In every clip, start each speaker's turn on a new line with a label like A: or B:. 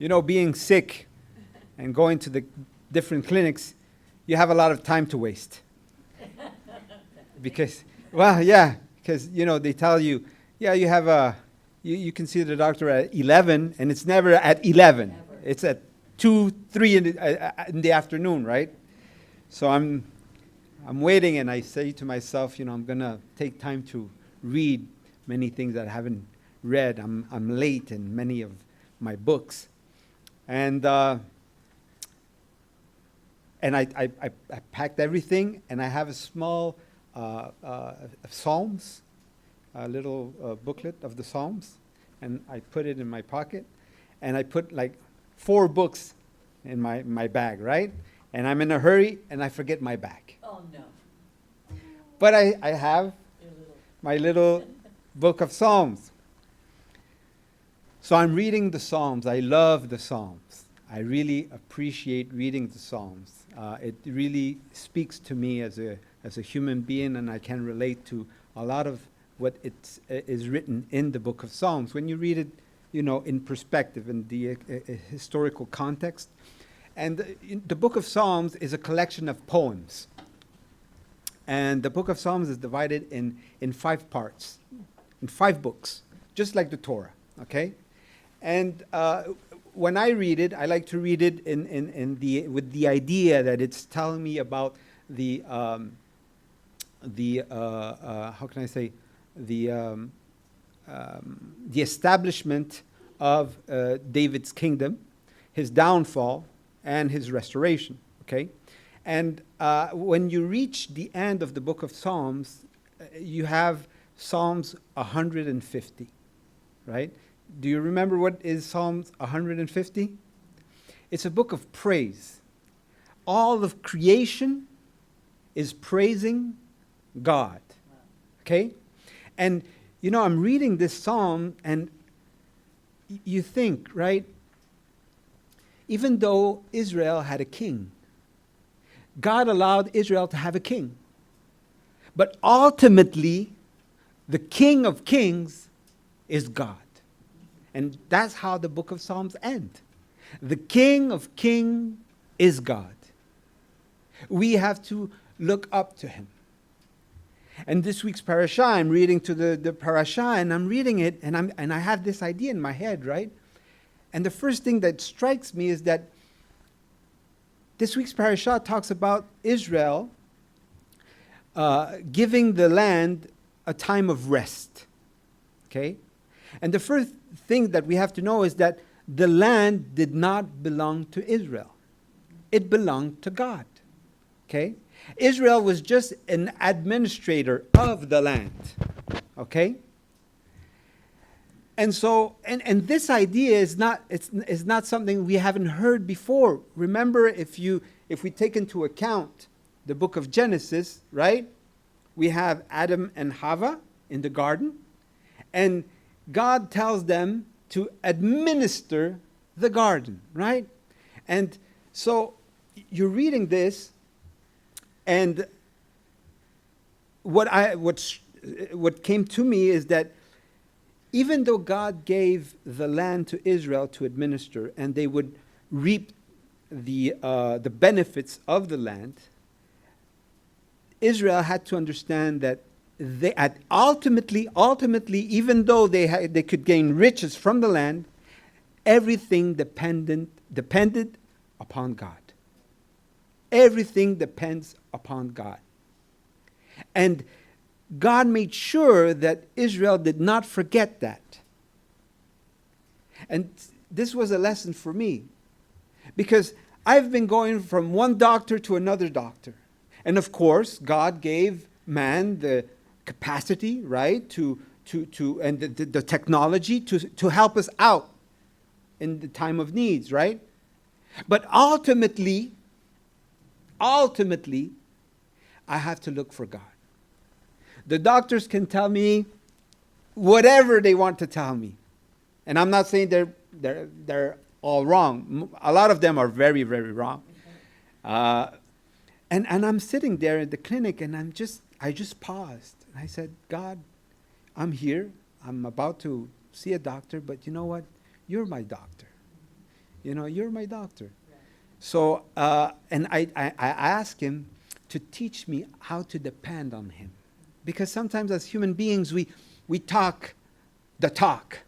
A: You know, being sick and going to the different clinics, you have a lot of time to waste. Because, well, yeah, because, you know, they tell you, yeah, you have you can see the doctor at 11, and it's never at 11. Never. It's at 2, 3 in the afternoon, right? So I'm waiting, and I say to myself, you know, I'm going to take time to read many things that I haven't read. I'm late in many of my books. And I packed everything, and I have a small Psalms, a little booklet of the Psalms, and I put it in my pocket, and I put like 4 books in my bag, right? And I'm in a hurry, and I forget my bag.
B: Oh, no.
A: But I have my little book of Psalms. So I'm reading the Psalms. I love the Psalms. I really appreciate reading the Psalms. It really speaks to me as a human being, and I can relate to a lot of what is written in the book of Psalms. When you read it, you know, in perspective, in the historical context. And the book of Psalms is a collection of poems. And the book of Psalms is divided in 5 parts, in 5 books, just like the Torah, okay? And when I read it, I like to read it with the idea that it's telling me about the how can I say, the establishment of David's kingdom, his downfall, and his restoration. Okay, and when you reach the end of the book of Psalms, you have Psalms 150, right? Do you remember what is Psalms 150? It's a book of praise. All of creation is praising God. Okay? And, you know, I'm reading this psalm, and you think, right? Even though Israel had a king, God allowed Israel to have a king. But ultimately, the King of Kings is God. And that's how the book of Psalms ends. The King of Kings is God. We have to look up to him. And this week's parasha, I'm reading to the parasha, and I'm reading it, and I have this idea in my head, right? And the first thing that strikes me is that this week's parasha talks about Israel giving the land a time of rest. Okay? And the first thing that we have to know is that the land did not belong to Israel. It belonged to God. Okay? Israel was just an administrator of the land. Okay? And so, and this idea is not something we haven't heard before. Remember, if we take into account the book of Genesis, right? We have Adam and Hava in the garden, and God tells them to administer the garden, right? And so you're reading this, and what came to me is that even though God gave the land to Israel to administer, and they would reap the benefits of the land, Israel had to understand that they had ultimately, even though they could gain riches from the land, everything depended upon God. Everything depends upon God. And God made sure that Israel did not forget that. And this was a lesson for me, because I've been going from one doctor to another doctor. And of course, God gave man the capacity, right, and the technology to help us out in the time of needs, right? But ultimately, I have to look for God. The doctors can tell me whatever they want to tell me. And I'm not saying they're all wrong. A lot of them are very, very wrong. And I'm sitting there in the clinic, and I just paused. And I said, God, I'm here. I'm about to see a doctor, but you know what? You're my doctor. You're my doctor. So, and I ask him to teach me how to depend on him. Because sometimes as human beings, we talk the talk,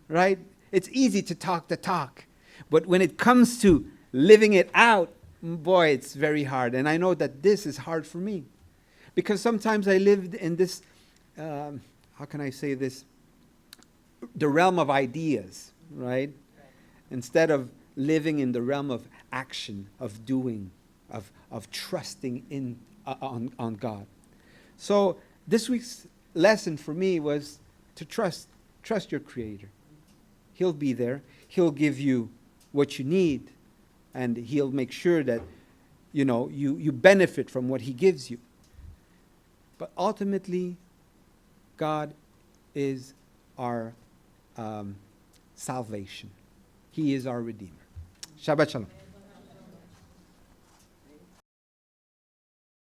A: right? It's easy to talk the talk. But when it comes to living it out, boy, it's very hard. And I know that this is hard for me. Because sometimes I lived in this, how can I say this? The realm of ideas, right? Instead of living in the realm of action, of doing, of trusting on God. So this week's lesson for me was to trust your Creator. He'll be there. He'll give you what you need, and He'll make sure that you benefit from what He gives you. But ultimately, God is our salvation. He is our Redeemer. Shabbat Shalom.